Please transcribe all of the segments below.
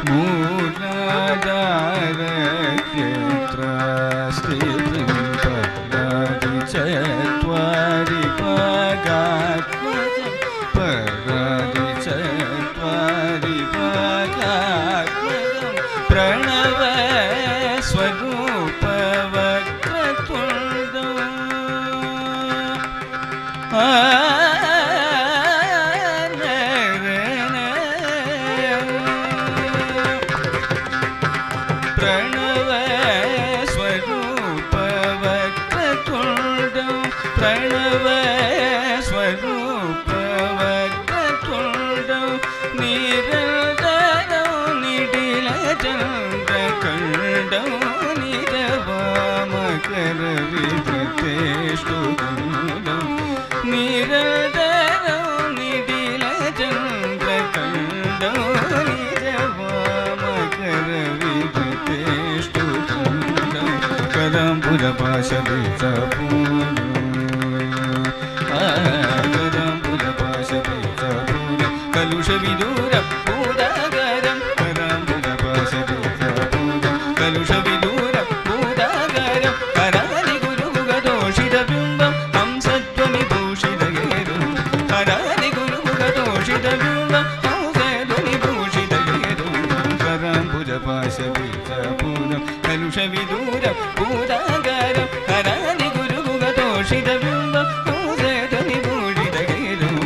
Mula ಪ್ರಣವ ಸ್ವರೂಪ ವಕ್ರತುಂಡಂ ಪ್ರಣವ ಸ್ವರೂಪ ವಕ್ರತುಂಡಂ ನಿರಂತರಂ ನಿಡಿಲ ಚಂದ್ರಖಂಡಂ ನಿಜವಾಮಕರ ವಿಧೃತೇಷ್ಟುಖಂಡಂ ನಿರಂತರಂ ನಿಡಿಲ ಚಂದ್ರಖಂಡಂ ನಿಜವಾಮಕರ ವಿಧೃತೇಷ್ಟುಖಂಡಂ ಕದಂಬುಜಪಾಶಬೀಜಪೂರ್ಣಂ ಕದಂಬುಜಪಾಶಬೀಜಪೂರ್ಣಂ ಕಲುಷವಿದೂರ ಭೂದಾಗರಂ ಕದಂಬುಜಪಾಶಬೀಜಪೂರ್ಣಂ ಕಲುಷವಿದೂರ ಭೂದಾಗರಂ ಕರಾಲಿ ಗುರುಗುಗದೋಷಿತ ಬಿಂಬಂ ಹಂಸಧ್ವನಿ ಭೂಷಿತ ಗೇರುಂ ಕರಾಲಿ ಗುರುಗುಗದೋಷಿತ ಬಿಂಬಂ ಹಂಸಧ್ವನಿ ಭೂಷಿತ ಗೇರುಂ ಕದಂಬುಜಪಾಶಬೀಜಪೂರ್ಣಂ ಕಲುಷವಿದೂರ ಭೂದಾಗರಂ ಕರಾಲಿ ಗುರುಗುಗದೋಷಿತ ಬಿಂಬಂ ಹಂಸಧ್ವನಿ ಭೂಷಿತ ಗೇರುಂ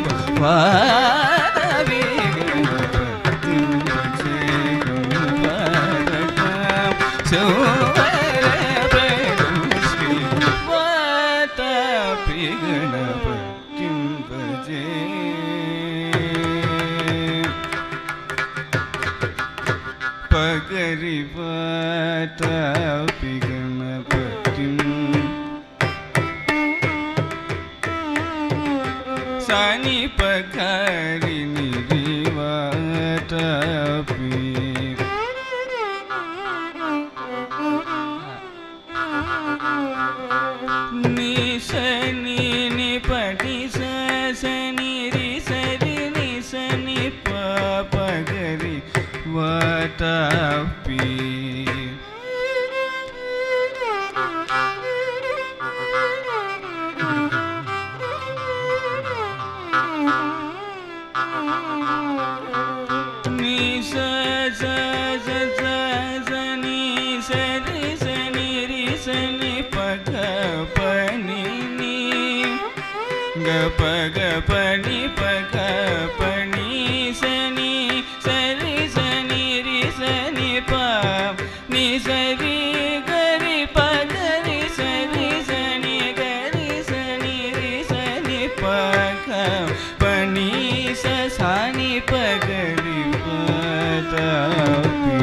ಪಗರಿ ವಾತಾಪಿ ಗಣಪತಿಂ ಸಾನಿ ಪಗರಿ ನಿರಿ ವಾತಾಪಿ ನಿಸನಿ ನಿಪಟಿ ಸನಿ ರಿ ಸರಿ ನಿಸನಿ ಪಗರಿ ವಾತಾಪಿ ನಿ ಸ ನಿ ಸರಿ ಸನಿ ರಿ ಸನಿ ಪಗ ಪನಿ ನಿ ಗ ಪಗ ಪನಿ ಪಗ ಪನಿ ಸನಿ ಸರಿ ಸನಿ ರಿ ಸನಿ ಪ ನಿ ಸರಿ ಗರಿ ಪಗರಿ ಸರಿ ಸನಿ ಗರಿ ಸನಿ ರಿ ಸನಿ ಪಗ ಪನಿ ಸ ಸಾನಿ ಪಗರಿ ವಾತಾಪಿ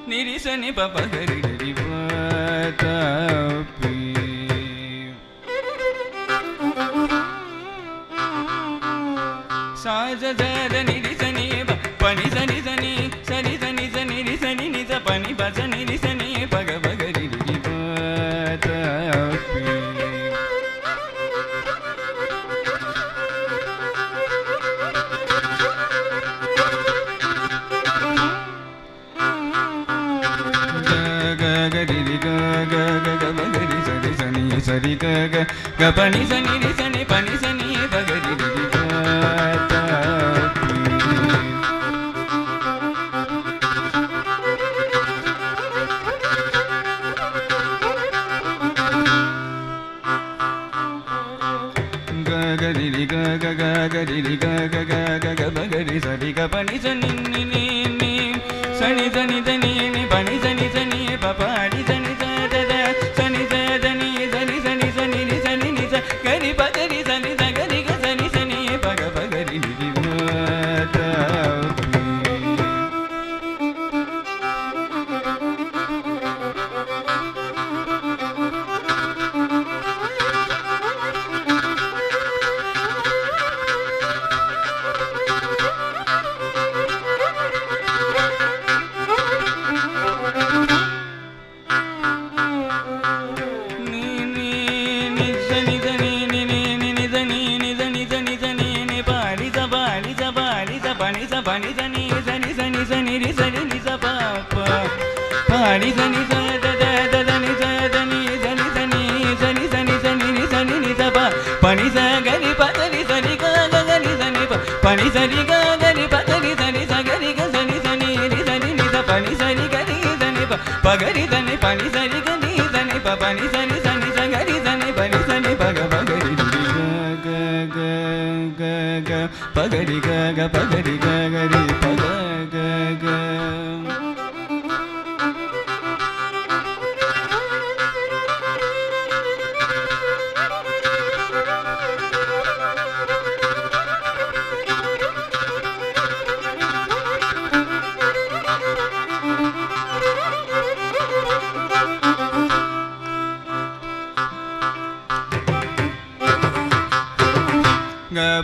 ನಿರಿಸನಿ ಪಗರಿ ಗರಿ ವಾತಾಪಿ ಸಾಜ ಜರ ನಿರಿಸನಿ ಪನಿ ಸನಿ ಸನಿ ಸನಿ ಸನಿ ಸನಿ ನಿಸನಿ ನಿಸ ಪನಿ ಬಸನಿ ನಿಸನಿ ಪಗ ಪಗರಿ ಗರಿ ವಾತಾಪಿ ಸರಿ ಗ ಗ ಪನಿ ಸನಿ ರಿ ಸನಿ ಪನಿ ಸನಿ ಪಗರಿ ರಿ ವಾತಾಪಿ ಗ ಗ ರಿ ರಿ ಗ ಗ ಗ ಗ ರಿ ರಿ ಗ ಗ ಗ ಗ ಗ ಪಗರಿ ಸರಿ ಗ ಪನಿ ಸನಿ ನಿ ನಿ ನಿ ಸನಿ ಸನಿ ಸನಿ ನಿ ಪನಿ ಸನಿ ಸನಿ ಪಪಾಡಿ ಸನಿ ಸ ದ ದ ಸನಿ ಸ ದ ನಿ ಸನಿ ಸನಿ ಸನಿ ನಿ ಸನಿ ನಿ ಸ ಗರಿ ಪಗರಿ ಸನಿ ಸ ಗರಿ ಗ ಸನಿ ಸನಿ ಪಗ ಪಗರಿ ನಿ Vatapi ni sa ni sa ni ri sa ni sa pa pa pa ni sa ni sa da da பகரி தனி பனி சரி கனி தனி பனி சரி சனி சகரி தனி பனி சனி பக பகரி க க க க பகரி க க பகரி க கரி பக க க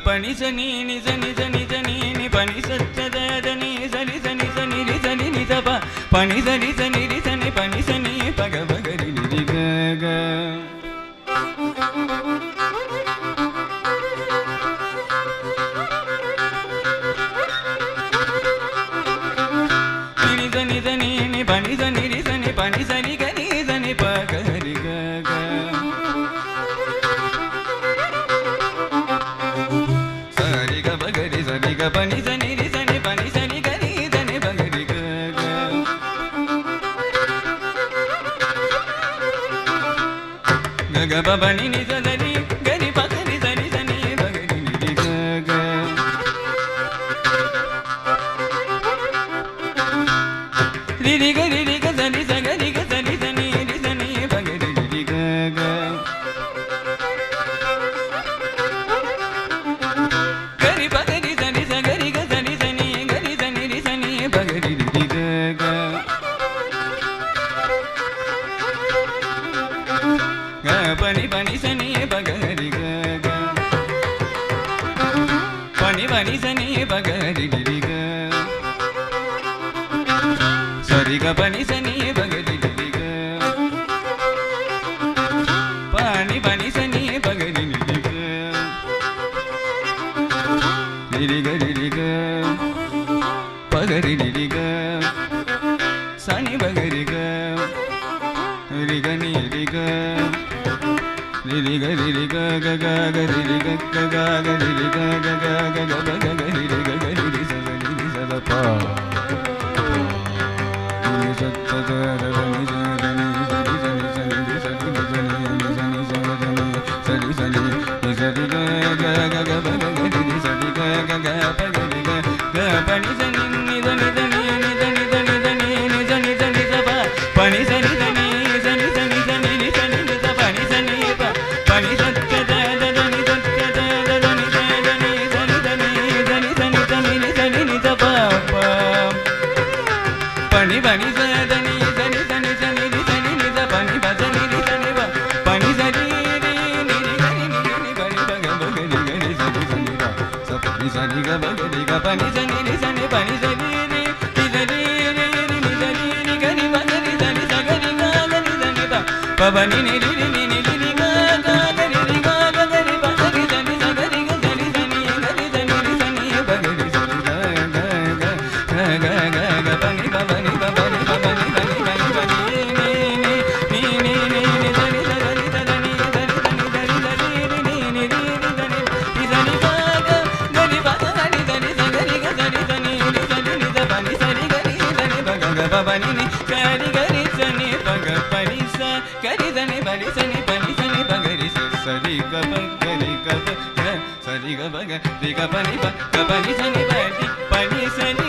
பனி சனி நி சனி சனி சனி நி பனி சச்சத தனி சனி சனி சனி ரி சனி நி சப பனி சனி சனி ரி சனி பனி சனி பக பகரி ரி க க நி சனி சனி நி பனி சனி ரி சனி பனி சனி கனி சனி பக ரி க க பனி சனி ரி சனி பனி சனி கனி தனி பகரி க க க க பனி நி சனி கனி பகரி சனி சனி பகரி ரி க க ரி ரி க சனி சகரி க சனி சனி ரி சனி பகரி ரி க க கரி பகரி சனி சகரி க சனி சனி கரி சனி ரி சனி பகரி ரி க க க பனி பனி சனி பகரி க க பனி பனி சனி பகரி ரி க சரி க பனி சனி பகரி ரி க பனி பனி சனி பகரி ரி க ரி க ரி க பகரி ரி க சனி பகரி க ரி க நீ ரி க ரி க ரி க க க க ரி க க க க ரி க க க க க ப க ரி க க ரி ச ரி ச த ப ரி ச த த ர ரி ச த நீ ச ரி ச ரி ச ரி ச ரி ச ரி ச ரி ச ரி ச ரி ரி ச ரி க க க க ப க ரி ச ரி க க க ப க ரி க க பனி சனி நி த நி த நி நி த நி த நி த நி நி த நி த நி த ப பனி சனி சனி சனி சனி சனி ரி சனி ரி த பனி சனி ப பனி சச்ச த த நி த த த த நி த த நி சனி சனி சனி சனி சனி ரி சனி ரி த ப ப பனி பனி ச த நி சனி சனி சனி ரி சனி ரி த பனி ப சனி ரி சனி ப பனி சனி ரி நி ரி கரி நி நி பனி ப க ப க ரி க ரி சனி சனி ர ச பனி சனி க ப க ரி க பனி சனி ரி சனி பனி சனி ரி ரி சனி ரி ரி நி சனி ரி க ரி ப க ரி சனி ச க ரி க க ரி சனி ப ப ப நி நி ரி ரி நி நி ரி ரி க க க ரி ரி க க க ரி ப க ரி சனி ச க ரி க சனி சனி க ரி சனி ரி சனி ப க ரி சனி க க க க க க பனி ப பனி ப பனி ப பனி பனி பனி பனி நீ நீ நீ நீ நீ சனி ச க ரி ச த நீ ச ரி சனி த ரி த ரி ரி நீ நீ ரி ரி சனி ரி சனி க க க ரி ப க ரி சனி ச க ரி க சனி சனி ரி சனி ரி த பனி சனி க ரி சனி ப க க ப பனி நீ க ரி க ரி சனி ப க பனி ச க ரி சனி பனி சனி பனி சனி ப க ரி ச ச ரி க ப க ரி க ப க ச ரி க ப க ரி க பனி ப க பனி சனி ப ரி பனி சனி